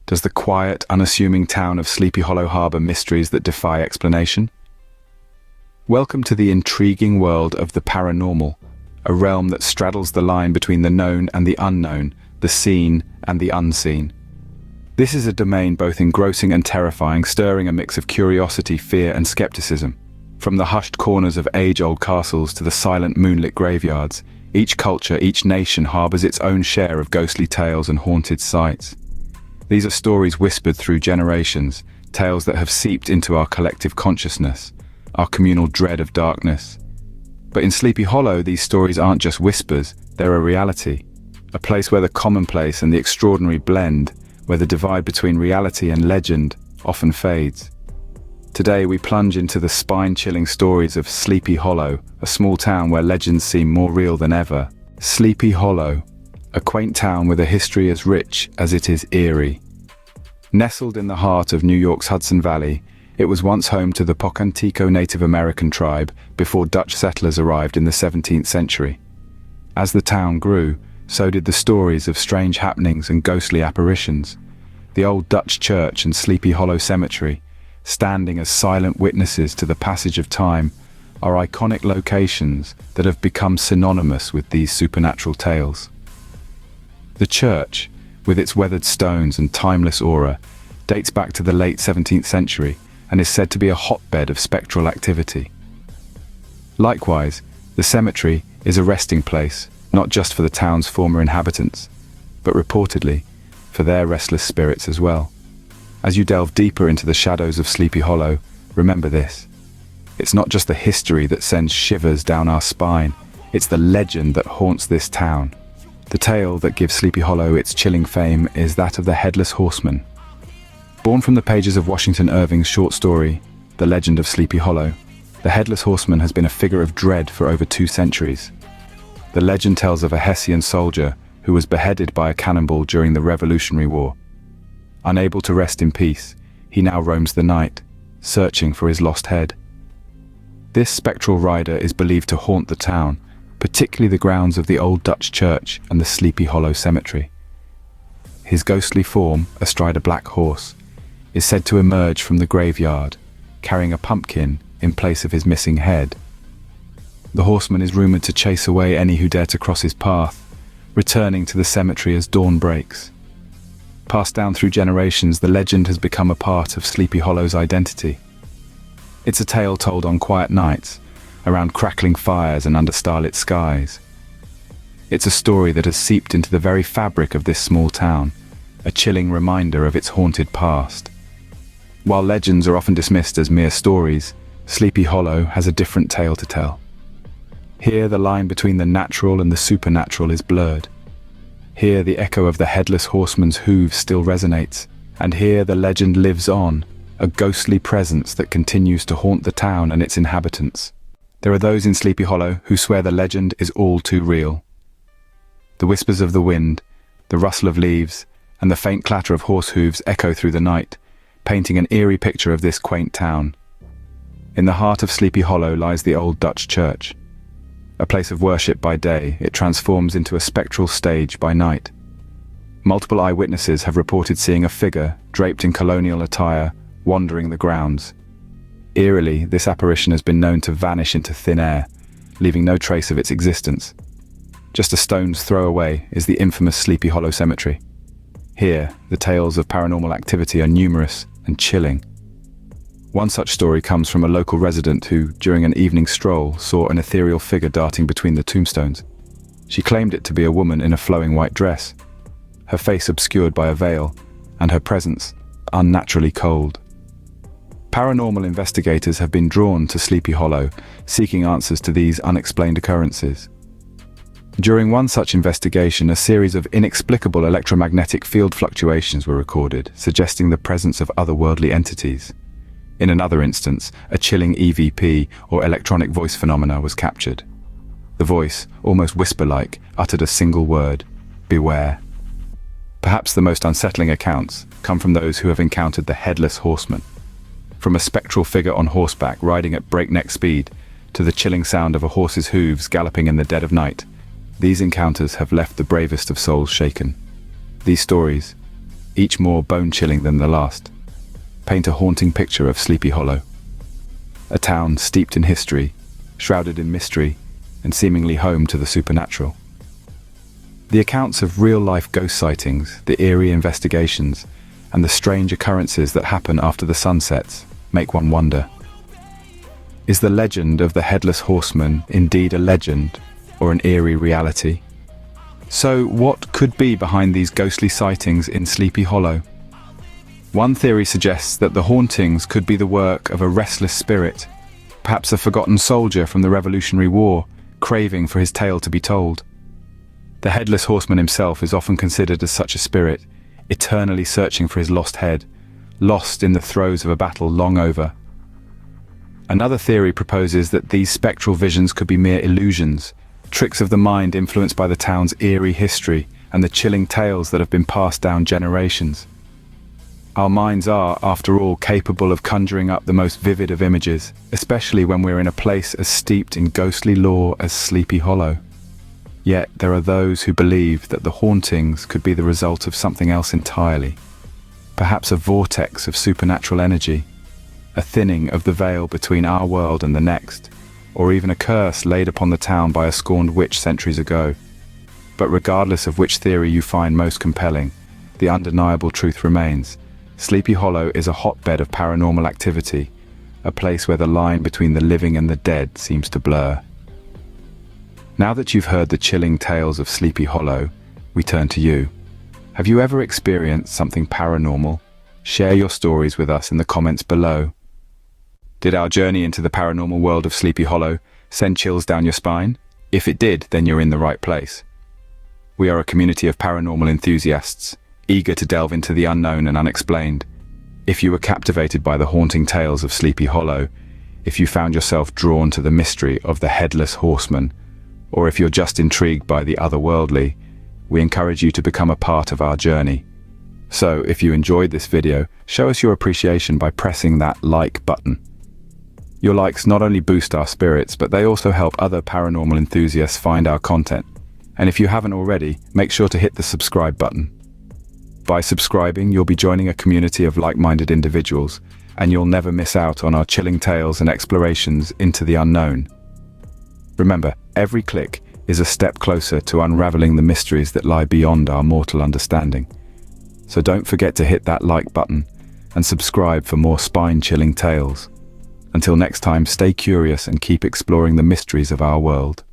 Does the quiet, unassuming town of Sleepy Hollow harbor mysteries that defy explanation? Welcome to the intriguing world of the paranormal, a realm that straddles the line between the known and the unknown, the seen and the unseen. This is a domain both engrossing and terrifying, stirring a mix of curiosity, fear, and skepticism. From the hushed corners of age-old castles to the silent moonlit graveyards, each culture, each nation harbors its own share of ghostly tales and haunted sites. These are stories whispered through generations, tales that have seeped into our collective consciousness, our communal dread of darkness. But in Sleepy Hollow, these stories aren't just whispers, they're a reality. A place where the commonplace and the extraordinary blend, where the divide between reality and legend often fades. Today we plunge into the spine-chilling stories of Sleepy Hollow, a small town where legends seem more real than ever. Sleepy Hollow, a quaint town with a history as rich as it is eerie. Nestled in the heart of New York's Hudson Valley, it was once home to the Pocantico Native American tribe before Dutch settlers arrived in the 17th century. As the town grew, so did the stories of strange happenings and ghostly apparitions. The old Dutch church and Sleepy Hollow Cemetery, standing as silent witnesses to the passage of time, are iconic locations that have become synonymous with these supernatural tales. The church, with its weathered stones and timeless aura, dates back to the late 17th century and is said to be a hotbed of spectral activity. Likewise, the cemetery is a resting place, not just for the town's former inhabitants, but reportedly for their restless spirits as well. As you delve deeper into the shadows of Sleepy Hollow, remember this: it's not just the history that sends shivers down our spine, it's the legend that haunts this town. The tale that gives Sleepy Hollow its chilling fame is that of the Headless Horseman. Born from the pages of Washington Irving's short story, The Legend of Sleepy Hollow, the Headless Horseman has been a figure of dread for over 2 centuries. The legend tells of a Hessian soldier who was beheaded by a cannonball during the Revolutionary War. Unable to rest in peace, he now roams the night, searching for his lost head. This spectral rider is believed to haunt the town, particularly the grounds of the old Dutch church and the Sleepy Hollow Cemetery. His ghostly form, astride a black horse, is said to emerge from the graveyard, carrying a pumpkin in place of his missing head. The horseman is rumored to chase away any who dare to cross his path, returning to the cemetery as dawn breaks. Passed down through generations, the legend has become a part of Sleepy Hollow's identity. It's a tale told on quiet nights, around crackling fires and under starlit skies. It's a story that has seeped into the very fabric of this small town, a chilling reminder of its haunted past. While legends are often dismissed as mere stories, Sleepy Hollow has a different tale to tell. Here the line between the natural and the supernatural is blurred. Here the echo of the Headless Horseman's hooves still resonates, and here the legend lives on, a ghostly presence that continues to haunt the town and its inhabitants. There are those in Sleepy Hollow who swear the legend is all too real. The whispers of the wind, the rustle of leaves, and the faint clatter of horse hooves echo through the night, painting an eerie picture of this quaint town. In the heart of Sleepy Hollow lies the old Dutch church. A place of worship by day, it transforms into a spectral stage by night. Multiple eyewitnesses have reported seeing a figure, draped in colonial attire, wandering the grounds. Eerily, this apparition has been known to vanish into thin air, leaving no trace of its existence. Just a stone's throw away is the infamous Sleepy Hollow Cemetery. Here, the tales of paranormal activity are numerous and chilling. One such story comes from a local resident who, during an evening stroll, saw an ethereal figure darting between the tombstones. She claimed it to be a woman in a flowing white dress, her face obscured by a veil, and her presence unnaturally cold. Paranormal investigators have been drawn to Sleepy Hollow, seeking answers to these unexplained occurrences. During one such investigation, a series of inexplicable electromagnetic field fluctuations were recorded, suggesting the presence of otherworldly entities. In another instance, a chilling EVP, or electronic voice phenomena, was captured. The voice, almost whisper-like, uttered a single word: beware. Perhaps the most unsettling accounts come from those who have encountered the Headless Horseman. From a spectral figure on horseback riding at breakneck speed, to the chilling sound of a horse's hooves galloping in the dead of night, these encounters have left the bravest of souls shaken. These stories, each more bone-chilling than the last, paint a haunting picture of Sleepy Hollow. A town steeped in history, shrouded in mystery, and seemingly home to the supernatural. The accounts of real-life ghost sightings, the eerie investigations, and the strange occurrences that happen after the sun sets make one wonder. Is the legend of the Headless Horseman indeed a legend, or an eerie reality? So, what could be behind these ghostly sightings in Sleepy Hollow? One theory suggests that the hauntings could be the work of a restless spirit, perhaps a forgotten soldier from the Revolutionary War, craving for his tale to be told. The Headless Horseman himself is often considered as such a spirit, eternally searching for his lost head, lost in the throes of a battle long over. Another theory proposes that these spectral visions could be mere illusions, tricks of the mind influenced by the town's eerie history and the chilling tales that have been passed down generations. Our minds are, after all, capable of conjuring up the most vivid of images, especially when we're in a place as steeped in ghostly lore as Sleepy Hollow. Yet there are those who believe that the hauntings could be the result of something else entirely. Perhaps a vortex of supernatural energy, a thinning of the veil between our world and the next, or even a curse laid upon the town by a scorned witch centuries ago. But regardless of which theory you find most compelling, the undeniable truth remains. Sleepy Hollow is a hotbed of paranormal activity, a place where the line between the living and the dead seems to blur. Now that you've heard the chilling tales of Sleepy Hollow, we turn to you. Have you ever experienced something paranormal? Share your stories with us in the comments below. Did our journey into the paranormal world of Sleepy Hollow send chills down your spine? If it did, then you're in the right place. We are a community of paranormal enthusiasts, eager to delve into the unknown and unexplained. If you were captivated by the haunting tales of Sleepy Hollow, if you found yourself drawn to the mystery of the Headless Horseman, or if you're just intrigued by the otherworldly, we encourage you to become a part of our journey. So, if you enjoyed this video, show us your appreciation by pressing that like button. Your likes not only boost our spirits, but they also help other paranormal enthusiasts find our content. And if you haven't already, make sure to hit the subscribe button. By subscribing, you'll be joining a community of like-minded individuals, and you'll never miss out on our chilling tales and explorations into the unknown. Remember, every click is a step closer to unraveling the mysteries that lie beyond our mortal understanding. So don't forget to hit that like button and subscribe for more spine-chilling tales. Until next time, stay curious and keep exploring the mysteries of our world.